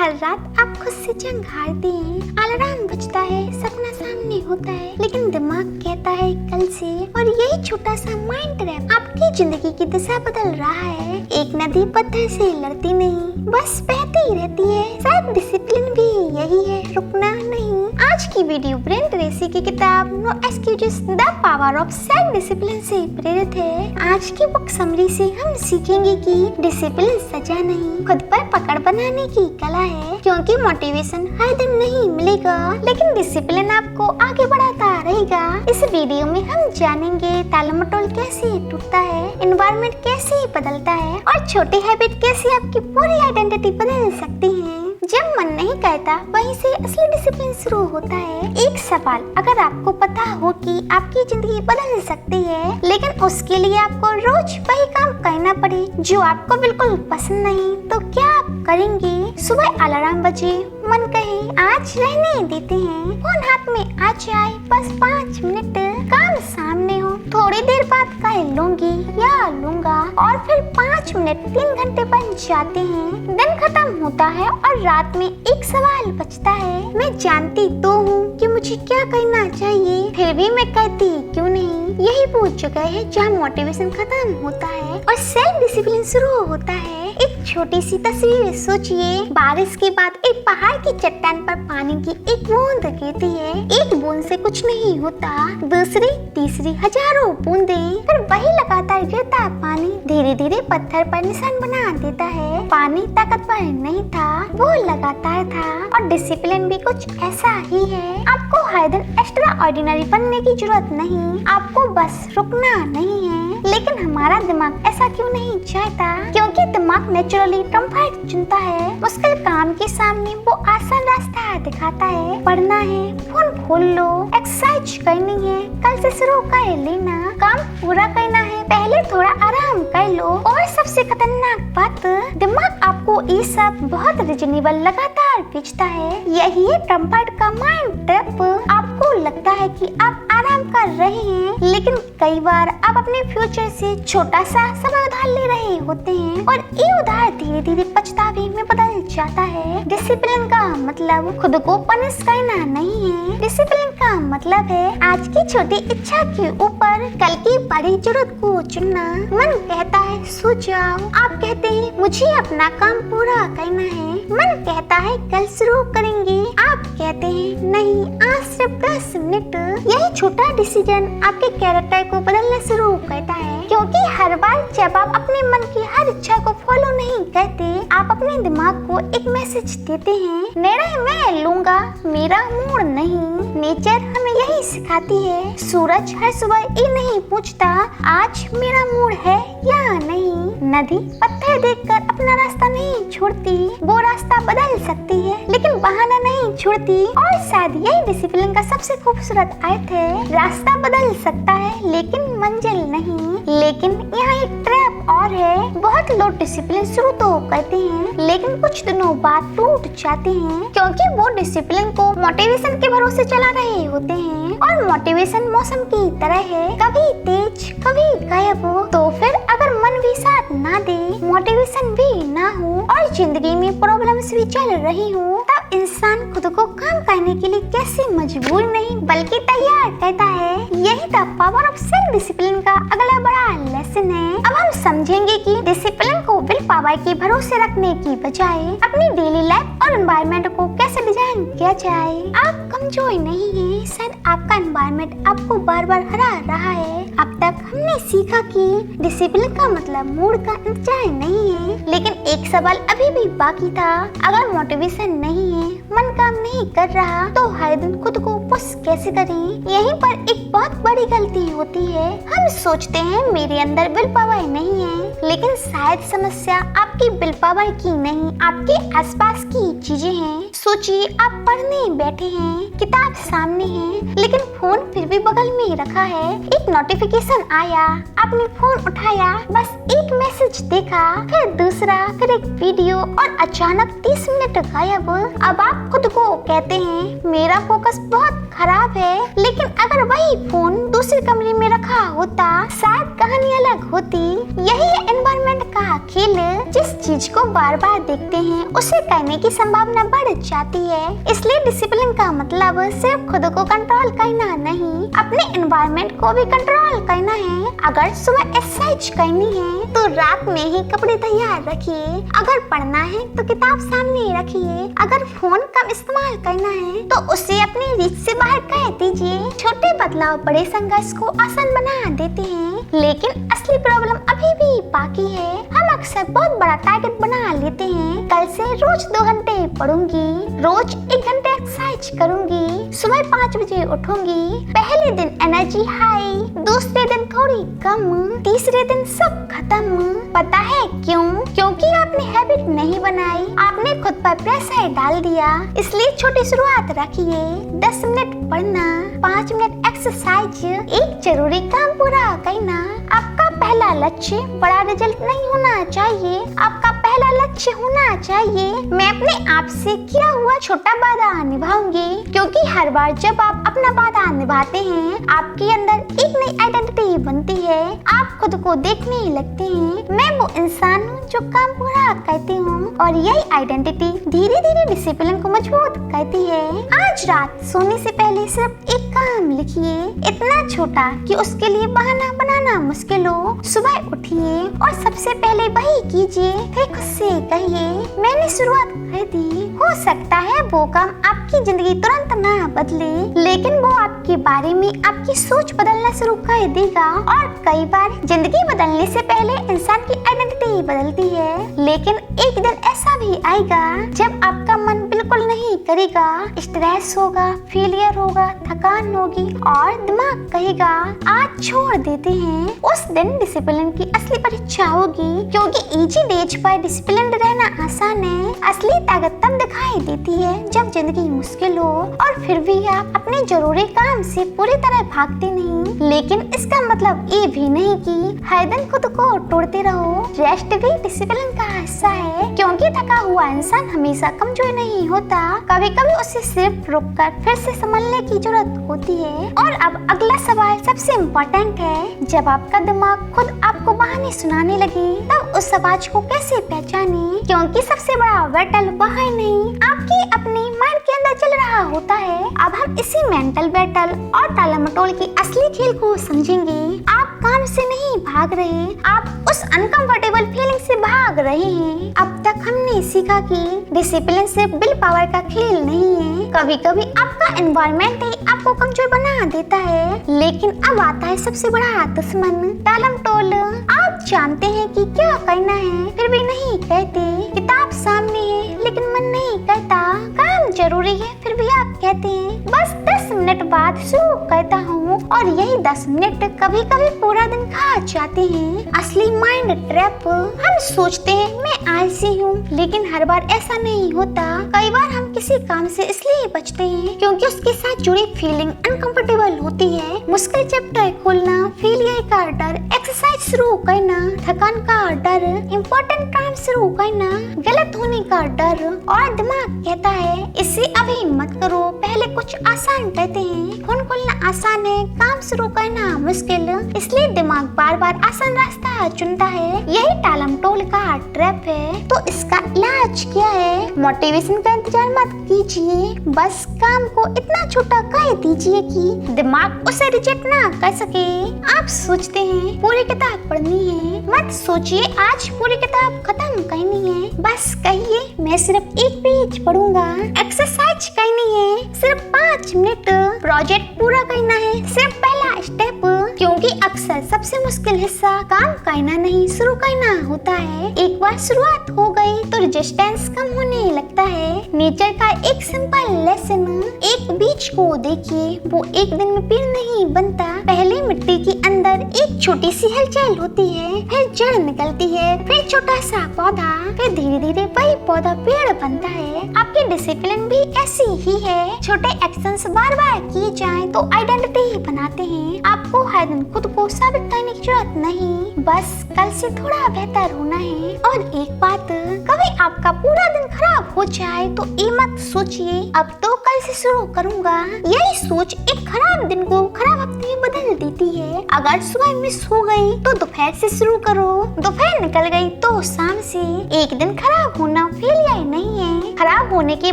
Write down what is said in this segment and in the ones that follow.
हर रात आप खुद से जंग हारते हैं। अलार्म बजता है, सपना सामने होता है, लेकिन दिमाग कहता है कल से। और यही छोटा सा माइंड ट्रैप आपकी जिंदगी की दिशा बदल रहा है। एक नदी पत्थर से लड़ती नहीं, बस बहती ही रहती है। शायद डिसिप्लिन भी यही है, रुकना नहीं। आज की वीडियो ब्रेन ट्रेसी की किताब no excuses the power of self discipline से प्रेरित है। आज की बुक समरी से हम सीखेंगे कि डिसिप्लिन सजा नहीं, खुद पर पकड़ बनाने की कला है। क्योंकि मोटिवेशन हर दिन नहीं मिलेगा, लेकिन डिसिप्लिन आपको आगे बढ़ाता रहेगा। इस वीडियो में हम जानेंगे टालमटोल कैसे टूटता है, एनवायरनमेंट कैसे बदलता है और छोटी हैबिट कैसे आपकी पूरी आइडेंटिटी बदल सकती है। जब मन नहीं करता वहीं से असली डिसिप्लिन शुरू होता है। एक सवाल, अगर आपको पता हो कि आपकी जिंदगी बदल सकती है, लेकिन उसके लिए आपको रोज वही काम करना पड़े जो आपको बिल्कुल पसंद नहीं, तो क्या आप करेंगे? सुबह अलार्म बजे, मन कहे आज रहने देते हैं, फोन हाथ में आ जाए, बस 5 मिनट काम सामने हो, थोड़ी देर बाद कह लूंगी या लूंगा, और फिर 5 मिनट 3 घंटे बन जाते हैं। दिन खत्म होता है और रात में एक सवाल बचता है, मैं जानती तो हूँ कि मुझे क्या करना चाहिए, फिर भी मैं कहती क्यों नहीं। यही वो जगह है जहाँ मोटिवेशन खत्म होता है और सेल्फ डिसिप्लिन शुरू होता है। एक छोटी सी तस्वीर सोचिए, बारिश के बाद एक पहाड़ की चट्टान पर पानी की एक बूंद गिरती है। एक बूंद से कुछ नहीं होता, दूसरी तीसरी हजारों बूंदें, फिर वही लगातार गिरता पानी धीरे धीरे पत्थर पर निशान बना देता है। पानी ताकतवर नहीं था, वो लगातार था। और डिसिप्लिन भी कुछ ऐसा ही है। आपको हर दिन एक्स्ट्रा ऑर्डिनरी बनने की जरूरत नहीं, आपको बस रुकना नहीं है। लेकिन हमारा दिमाग ऐसा क्यों नहीं चाहता? क्योंकि दिमाग नेचुरली कंफर्ट चुनता है। मुश्किल काम के सामने वो आसान रास्ता दिखाता है। पढ़ना है, फोन खोल लो, एक्सरसाइज करनी है, कल से शुरू कर लेना, काम पूरा करना है, पहले थोड़ा आराम कर लो। और सबसे खतरनाक बात, दिमाग आपको ये सब बहुत रिजनेबल लगातार बेचता है। यही है कंफर्ट का माइंड ट्रैप। आपको लगता है कि आप आराम कर रहे हैं, लेकिन कई बार आप अपने फ्यूचर से छोटा सा समय उधार ले रहे होते हैं और ये उधार धीरे धीरे पछतावे में बदल जाता है। डिसिप्लिन का मतलब खुद को पनिश करना नहीं है। डिसिप्लिन का मतलब है आज की छोटी इच्छा के ऊपर कल की बड़ी जरूरत को चुनना। मन कहता है सो जाओ, आप कहते हैं मुझे अपना काम पूरा करना है। मन कहता है कल शुरू करेंगे, आप कहते हैं नहीं आज सिर्फ 10 मिनट। यही छोटा डिसीजन आपके कैरेक्टर को बदलना शुरू करता है। क्योंकि हर बार जब आप अपने मन की हर इच्छा को फॉलो नहीं करते, आप अपने दिमाग को एक मैसेज देते हैं, निर्णय मैं लूंगा, मेरा मूड नहीं। नेचर हमें यही सिखाती है। सूरज हर सुबह ये नहीं पूछता आज मेरा मूड है या नहीं। नदी पत्थर देखकर अपना रास्ता नहीं छोड़ती, वो रास्ता बदल सकती है लेकिन बहाना नहीं छोड़ती। और शायद यही डिसिप्लिन का सबसे खूबसूरत अर्थ है। रास्ता बदल सकता है लेकिन मंजिल नहीं। लेकिन यहाँ एक ट्रैप और है। बहुत लोग डिसिप्लिन शुरू तो करते हैं, लेकिन कुछ दिनों बाद टूट जाते हैं, क्योंकि वो डिसिप्लिन को मोटिवेशन के भरोसे चला रहे होते हैं। और मोटिवेशन मौसम की तरह है, कभी तेज कभी गायब हो। तो फिर अगर मन भी साथ ना दे, मोटिवेशन भी ना हो और जिंदगी में प्रॉब्लम्स भी चल रही हो, तब इंसान खुद को काम करने के लिए कैसे मजबूर नहीं बल्कि तैयार करता है। यही तो पावर ऑफ सेल्फ डिसिप्लिन का अगला बड़ा लेसन है। अब हम समझेंगे कि डिसिप्लिन को विल पावर के भरोसे रखने की बजाय अपनी डेली लाइफ और एनवायरनमेंट को कैसे डिजाइन किया जाए। आप कमजोर नहीं है, शायद आपका एनवायरनमेंट आपको बार बार हरा रहा है। अब तक हमने सीखा कि डिसिप्लिन का मतलब मूड का इंतजार नहीं है, लेकिन एक सवाल अभी भी बाकी था। अगर मोटिवेशन नहीं है, मन काम नहीं कर रहा, तो हर दिन खुद को पुश कैसे करें? यहीं पर एक बहुत बड़ी गलती होती है। हम सोचते हैं मेरे अंदर विल पावर नहीं है, लेकिन शायद समस्या आपकी विल पावर की नहीं, आपके आसपास की चीजें हैं। सोचिए, आप पढ़ पढ़ने बैठे हैं, किताब सामने है, लेकिन फोन फिर भी बगल में रखा है। एक नोटिफिकेशन आया, आपने फोन उठाया, बस एक मैसेज देखा, फिर दूसरा, फिर एक वीडियो और अचानक 30 मिनट गायब। अब आप खुद को कहते हैं मेरा फोकस बहुत खराब है, लेकिन अगर वही फोन दूसरे कमरे में रखा होता शायद कहानी अलग होती। यही है एनवायरनमेंट का खेल। जिस चीज को बार बार देखते हैं उसे करने की संभावना बढ़ जाती है। इसलिए डिसिप्लिन का मतलब सिर्फ खुद को कंट्रोल करना नहीं, अपने एनवायरनमेंट को भी कंट्रोल करना है। अगर सुबह एक्सरसाइज करनी है तो रात में ही कपड़े तैयार रखिए। अगर पढ़ना है तो किताब सामने रखिए। अगर फोन कम इस्तेमाल करना है तो उसे अपनी रीच से बाहर कर दीजिए। छोटे बदलाव बड़े संघर्ष को आसान बना देते हैं, लेकिन असली प्रॉब्लम अभी भी बाकी है। हम अक्सर बहुत बड़ा टारगेट बना लेते हैं। कल से रोज 2 घंटे पढ़ूंगी, रोज 1 घंटे एक्सरसाइज करूंगी, सुबह 5 बजे उठूंगी। पहले दिन एनर्जी हाई, दूसरे दिन थोड़ी कम, तीसरे दिन सब खत्म। पता है क्यों? क्योंकि आपने हैबिट नहीं बनाई, आपने खुद पर प्रेशर डाल दिया। इसलिए छोटी शुरुआत रखिए। 10 मिनट पढ़ना, 5 मिनट एक्सरसाइज, एक जरूरी काम पूरा करना। आपका पहला लक्ष्य बड़ा रिजल्ट नहीं होना चाहिए, आपका पहला लक्ष्य होना चाहिए मैं अपने आप से किया हुआ छोटा वादा निभाऊंगी। क्योंकि हर बार जब आप अपना वादा निभाते हैं आपके अंदर एक नई आइडेंटिटी बनती है। आप खुद को देखने लगते हैं मैं वो इंसान हूँ जो काम पूरा करती हूँ, और यही आइडेंटिटी धीरे धीरे डिसिप्लिन को मजबूत करती है। आज रात सोने से पहले सिर्फ एक काम लिखिए, इतना छोटा कि उसके लिए बहाना बनाना मुश्किल हो। सुबह उठिए और सबसे पहले वही कीजिए, फिर खुद से कहिए मैंने शुरुआत कर दी। हो सकता है वो काम आपकी जिंदगी तुरंत ना बदले, लेकिन वो आपके बारे में आपकी सोच बदलना शुरू कर देगा। और कई बार जिंदगी बदलने से पहले इंसान की आइडेंटिटी बदलती है, लेकिन एक दिन ऐसा भी आएगा जब आपका मन बिल्कुल नहीं करेगा, स्ट्रेस होगा, फेलियर होगा, थकान होगी और दिमाग कहेगा आज छोड़ देते हैं। उस दिन डिसिप्लिन की असली परीक्षा होगी, क्योंकि इजी डेज पर डिसिप्लिन रहना आसान है। असली ताकत तब दिखाई देती है जब जिंदगी मुश्किल हो और फिर भी आप अपने जरूरी काम से पूरी तरह भागते नहीं। लेकिन इसका मतलब ये भी नहीं कि हर दिन खुद को तोड़ते रहो। रेस्ट भी डिसिप्लिन का हिस्सा है, क्योंकि थका हुआ इंसान हमेशा कमजोर नहीं होता। कभी कभी उसे सिर्फ रुककर फिर से संभलने की जरूरत होती है। और अब अगला सवाल सबसे इम्पोर्टेंट है, जब आपका दिमाग खुद आपको बहाने सुनाने लगे तब उस आवाज को कैसे पहचाने? क्योंकि सबसे बड़ा बैटल बाहर नहीं आपकी अपने माइंड के अंदर चल रहा होता है। अब हम इसी मेंटल बैटल और टालमटोल की असली खेल को समझेंगे। आप काम से नहीं भाग रहे, आप उस अनकंफर्टेबल फीलिंग से भाग रहे हैं। अब तक हमने सीखा कि डिसिप्लिन सिर्फ विल पावर का खेल नहीं है। कभी कभी आपका एनवायरनमेंट ही आपको कमजोर बना देता है, लेकिन अब आता है सबसे बड़ा दुश्मन, टालमटोल। आप जानते हैं कि क्या करना है फिर भी नहीं कहते। किताब सामने है लेकिन मन नहीं करता। काम जरूरी है फिर भी आप कहते हैं बस 10 मिनट बाद शुरू करता हूँ, और यही 10 मिनट कभी कभी पूरा दिन खा जाते हैं। असली माइंड ट्रैप। हम सोचते हैं मैं आलसी हूँ, लेकिन हर बार ऐसा नहीं होता। कई बार हम किसी काम से इसलिए बचते हैं क्योंकि उसके साथ जुड़ी फीलिंग अनकंफर्टेबल होती है। मुश्किल चैप्टर खोलना, फेलियर का डर, एक्सरसाइज शुरू करना, थकान का डर, इम्पोर्टेंट काम शुरू करना, गलत होने का डर, और दिमाग कहता है इसे अभी मत करो, पहले कुछ आसान करते हैं। फोन खोलना आसान है, काम शुरू करना मुश्किल, इसलिए दिमाग बार बार आसान रास्ता चुनता है। यही टालमटोल का ट्रैप है। तो इसका इलाज क्या है? मोटिवेशन का इंतजार मत कीजिए, बस काम को इतना छोटा कर दीजिए कि दिमाग उसे रिजेक्ट ना कर सके। आप सोचते हैं पूरी किताब पढ़नी है, मत सोचिए आज पूरी किताब खत्म करनी है। बस कहिए मैं सिर्फ 1 पेज पढ़ूंगा। एक्सरसाइज करनी है सिर्फ 5 मिनट। प्रोजेक्ट पूरा करना है सिर्फ पहला स्टेप। क्योंकि अक्सर सबसे सबसे मुश्किल हिस्सा काम करना नहीं शुरू करना होता है। एक बार शुरुआत हो गई तो रेजिस्टेंस कम होने लगता है। नेचर का एक सिंपल लेसन, एक बीज को देखिए, वो एक दिन में पेड़ नहीं बनता। पहले मिट्टी के अंदर एक छोटी सी हलचल होती है, फिर जड़ निकलती है, फिर छोटा सा पौधा, फिर धीरे धीरे वही पौधा पेड़ बनता है। आपकी डिसिप्लिन भी ऐसी ही है। छोटे एक्शंस बार बार किए जाएं तो आइडेंटिटी बनाते हैं। आपको हर दिन खुद को साबित करने की जरूरत नहीं, बस कल से थोड़ा बेहतर होना है। और एक बात, कभी आपका पूरा दिन खराब हो जाए तो ये मत सोचिए अब तो कल से शुरू करूंगा। यही सोच एक खराब दिन को खराब हफ्ते में बदल देती है। अगर सुबह मिस हो गई तो दोपहर से शुरू करो, दोपहर निकल गई तो शाम से। एक दिन खराब होना फेलियर नहीं है, खराब होने के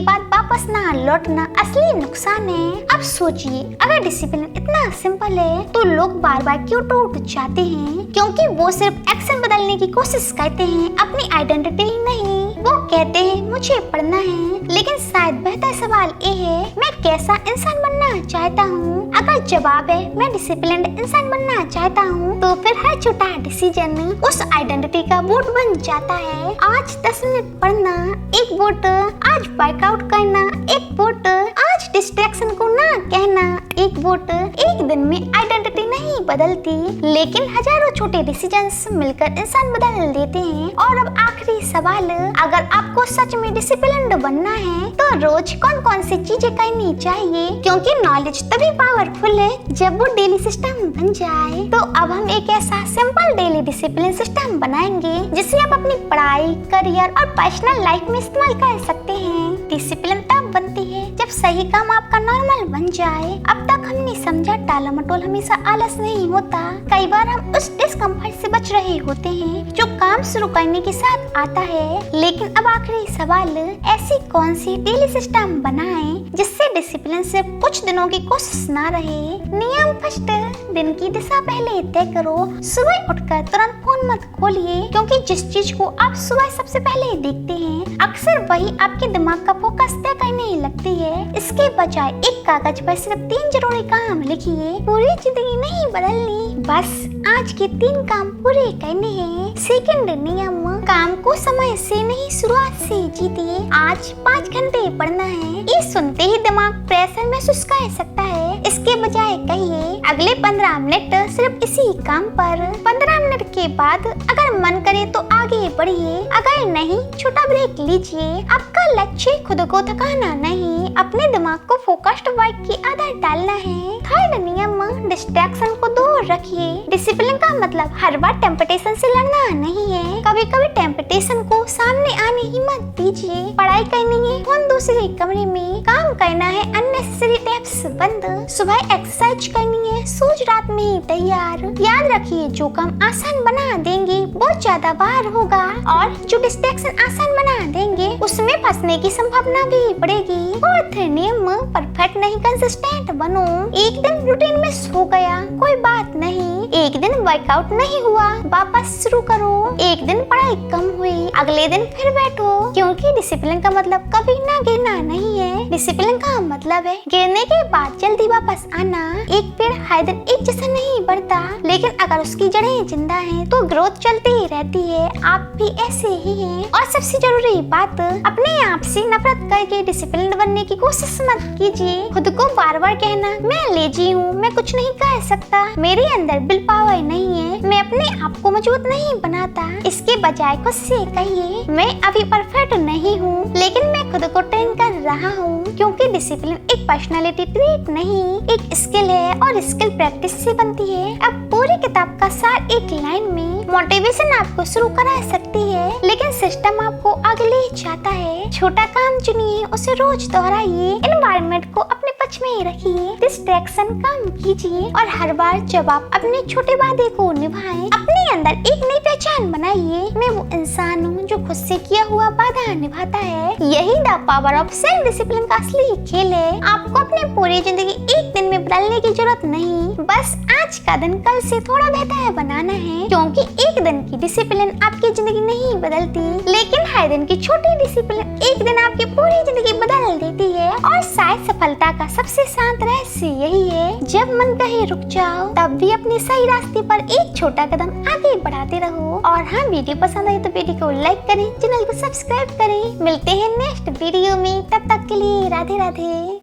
बाद वापस ना लौटना असली नुकसान है। अब सोचिए, अगर डिसिप्लिन इतना सिंपल है तो लोग बार बार क्यों टूट जाते हैं? क्योंकि वो सिर्फ एक्शन बदलने की कोशिश करते हैं, अपनी आइडेंटिटी नहीं। वो कहते हैं मुझे पढ़ना है, लेकिन शायद बेहतर सवाल ये है, मैं कैसा इंसान बनना चाहता हूँ? अगर जवाब है मैं डिसिप्लिन्ड इंसान बनना चाहता हूँ, तो फिर हर छोटा डिसीजन उस आइडेंटिटी का वोट बन जाता है। आज 10 मिनट पढ़ना एक वोट, आज वर्कआउट करना एक वोट, आज डिस्ट्रैक्शन को ना कहना एक वोट। एक दिन में आइडेंटिटी नहीं बदलती, लेकिन हजारों छोटे डिसीजंस मिलकर इंसान बदल देते हैं। और अब आखिरी सवाल, अगर आपको सच में डिसिप्लिन्ड बनना है तो रोज कौन कौन सी चीजें करनी चाहिए? क्योंकि नॉलेज तभी पावरफुल है जब वो डेली सिस्टम बन जाए। तो अब हम एक ऐसा सिंपल डेली डिसिप्लिन सिस्टम बनाएंगे जिसे आप अपनी पढ़ाई, करियर और पर्सनल लाइफ में इस्तेमाल कर सकते हैं। डिसिप्लिन तब बनती है जब सही काम आपका नॉर्मल बन जाए। अब तक हमने समझा टाला मटोल हमेशा आलस नहीं होता। कई बार हम उस डिस्कम्फर्ट से बच रहे होते हैं जो काम शुरू करने के साथ आता है। लेकिन अब आखिरी सवाल, ऐसी कौन सी डेली सिस्टम बनाएं जिससे डिसिप्लिन से कुछ दिनों की कोशिश ना रहे? नियम फर्स्ट, दिन की दिशा पहले तय करो। सुबह उठकर तुरंत फोन मत खोलिए, क्योंकि जिस चीज को आप सुबह सबसे पहले देखते हैं अक्सर वही आपके दिमाग का फोकस तय करने लगती है। इसके बजाय एक कागज पर सिर्फ 3 जरूरी काम लिखिए। पूरी जिंदगी नहीं बदलनी, बस आज के 3 काम पूरे करने हैं। सेकंड नियम, काम को समय से नहीं शुरुआत से जीतिए। आज 5 घंटे पढ़ना है, ये सुनते ही दिमाग प्रेशर महसूस कर सकता है। इसके बजाय कहिए अगले 15 मिनट सिर्फ इसी काम पर। 15 मिनट के बाद अगर मन करे तो आगे बढ़िए, अगर नहीं छोटा ब्रेक लीजिए। आपका लक्ष्य खुद को थकाना नहीं, अपने दिमाग को फोकस्ड वर्क की आदत डालना है। थर्ड नियम, डिस्ट्रैक्शन को दूर रखिए। डिसिप्लिन का मतलब हर बार टेम्पटेशन से लड़ना नहीं है। कभी कभी टेम्पटेशन को सामने आने ही मत दीजिए। पढ़ाई करनी है, फोन दूसरे कमरे में, काम करना है, अननेसेसरी टैब्स बंद। सुबह एक्सरसाइज करनी है, सोच रात में ही तैयार। याद रखिए, जो काम आसान बना देंगे वो ज्यादा बार होगा, और जो डिस्ट्रैक्शन आसान बना देंगे उसमें फंसने की संभावना भी बढ़ेगी। फोर्थ नियम, परफेक्ट नहीं कंसिस्टेंट बनो। एक दिन रूटीन मिस हो गया कोई बात नहीं, एक दिन वर्कआउट नहीं हुआ वापस शुरू करो। एक दिन पढ़ाई कम हुई अगले दिन फिर बैठो, क्योंकि डिसिप्लिन का मतलब कभी ना गिरना नहीं है। डिसिप्लिन का मतलब है गिरने के बाद जल्दी वापस आना। एक पेड़ हर दिन एक जैसा नहीं बढ़ता, लेकिन अगर उसकी जड़ें जिंदा हैं तो ग्रोथ चलती रहती है। आप भी ऐसे ही हैं। और सबसे जरूरी बात, अपने आप से नफरत करके डिसिप्लिन बनने की कोशिश मत कीजिए। खुद को बार बार कहना मैं लेजी हूँ, मैं कुछ नहीं कर सकता, मेरे अंदर विल पावर नहीं है, मैं अपने आप को मजबूत नहीं बनाता। इसके बजाय खुद से कहिए मैं अभी परफेक्ट नहीं हूँ, लेकिन मैं खुद को ट्रेन कर रहा हूँ। क्योंकि डिसिप्लिन एक पर्सनालिटी ट्रेट नहीं, एक स्किल है, और स्किल प्रैक्टिस से बनती है। अब पूरी किताब का सार एक लाइन में, मोटिवेशन आपको शुरू करा सकती है, लेकिन सिस्टम आपको आगे ले जाता है। छोटा काम चुनिए, उसे रोज दोहराइए, एनवायरनमेंट को अपने पक्ष में रखिए, डिस्ट्रैक्शन कम कीजिए, और हर बार जब आप अपने छोटे वादे को निभाएं, अपने अंदर एक नई पहचान बनाइए। मैं वो इंसान हूँ जो खुद से किया हुआ वादा निभाता है। यही the power of self discipline का असली खेल है। आपको अपनी पूरी जिंदगी एक दिन में बदलने की जरूरत नहीं, बस आज का दिन कल से थोड़ा बेहतर बनाना है। क्योंकि एक दिन की डिसिप्लिन आपकी जिंदगी नहीं बदलती, लेकिन हर दिन की छोटी डिसिप्लिन एक दिन आपकी पूरी जिंदगी बदल देती है। और शायद सफलता का सबसे शांत रहस्य यही है, जब मन कहे रुक जाओ तब भी अपने सही रास्ते पर एक छोटा कदम आगे बढ़ाते रहो। और हाँ, वीडियो पसंद आए तो वीडियो को लाइक करें, चैनल को सब्सक्राइब करें। मिलते हैं नेक्स्ट वीडियो में, तब तक के लिए राधे राधे।